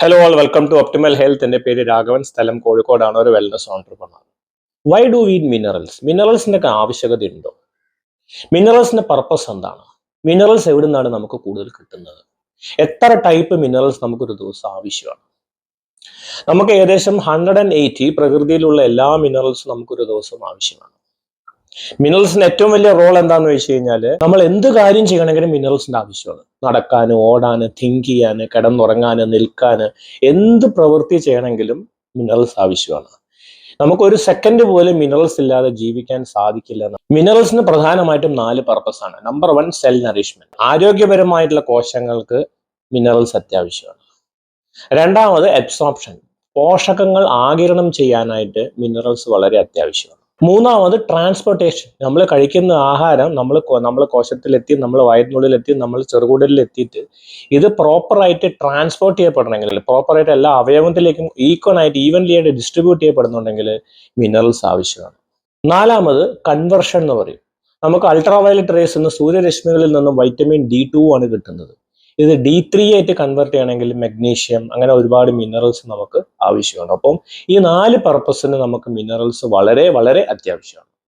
Hello all welcome to optimal health. എൻ്റെ പേര് രാഘവൻ, സ്ഥലം കോഴിക്കോടാണ്, ഒരു wellness entrepreneur. Why do we need minerals? മിനറൽസിൻ്റെ ഒക്കെ ആവശ്യകത ഉണ്ടോ? മിനറൽസിന്റെ പർപ്പസ് എന്താണ്? മിനറൽസ് എവിടെ നിന്നാണ് നമുക്ക് കൂടുതൽ കിട്ടുന്നത്? എത്ര ടൈപ്പ് മിനറൽസ് നമുക്കൊരു ദിവസം ആവശ്യമാണ്? നമുക്ക് ഏകദേശം 180 പ്രകൃതിയിലുള്ള എല്ലാ മിനറൽസും നമുക്കൊരു ദിവസം ആവശ്യമാണ്. മിനറൽസിന് ഏറ്റവും വലിയ റോൾ എന്താണെന്ന് വെച്ച് കഴിഞ്ഞാൽ, നമ്മൾ എന്ത് കാര്യം ചെയ്യണമെങ്കിലും മിനറൽസിന്റെ ആവശ്യമാണ്. നടക്കാന്, ഓടാന്, തിങ്ക് ചെയ്യാന്, കിടന്നുറങ്ങാന്, നിൽക്കാന്, എന്ത് പ്രവൃത്തി ചെയ്യണമെങ്കിലും മിനറൽസ് ആവശ്യമാണ്. നമുക്കൊരു സെക്കൻഡ് പോലും മിനറൽസ് ഇല്ലാതെ ജീവിക്കാൻ സാധിക്കില്ല. മിനറൽസിന് പ്രധാനമായിട്ടും 4 പർപ്പസ് ആണ്. Number 1, cell nourishment. ആരോഗ്യപരമായിട്ടുള്ള കോശങ്ങൾക്ക് മിനറൽസ് അത്യാവശ്യമാണ്. രണ്ടാമത്, അബ്സോർപ്ഷൻ. പോഷകങ്ങൾ ആഗിരണം ചെയ്യാനായിട്ട് മിനറൽസ് വളരെ അത്യാവശ്യമാണ്. മൂന്നാമത്, ട്രാൻസ്പോർട്ടേഷൻ. നമ്മൾ കഴിക്കുന്ന ആഹാരം നമ്മൾ കോശത്തിലെത്തി, നമ്മൾ വയറ്റിനുള്ളിലെത്തി, നമ്മൾ ചെറുകുടലിലെത്തിയിട്ട് ഇത് പ്രോപ്പറായിട്ട് ട്രാൻസ്പോർട്ട് ചെയ്യപ്പെടണമെങ്കിൽ, പ്രോപ്പറായിട്ട് എല്ലാ അവയവത്തിലേക്കും ഈവൻലി ആയിട്ട് ഡിസ്ട്രിബ്യൂട്ട് ചെയ്യപ്പെടുന്നുണ്ടെങ്കിൽ മിനറൽസ് ആവശ്യമാണ്. നാലാമത്, കൺവെർഷൻ എന്ന് പറയും. നമുക്ക് അൾട്രാവയലറ്റ് റേസ് എന്ന സൂര്യരശ്മികളിൽ നിന്നും വൈറ്റമിൻ D2 ആണ് കിട്ടുന്നത്. ഇത് D3 ആയിട്ട് കൺവേർട്ട് ചെയ്യണമെങ്കിൽ മഗ്നീഷ്യം, അങ്ങനെ ഒരുപാട് മിനറൽസ് നമുക്ക് ആവശ്യമാണ്. അപ്പം ഈ 4 പർപ്പസിന് നമുക്ക് മിനറൽസ് വളരെ വളരെ അത്യാവശ്യമാണ്.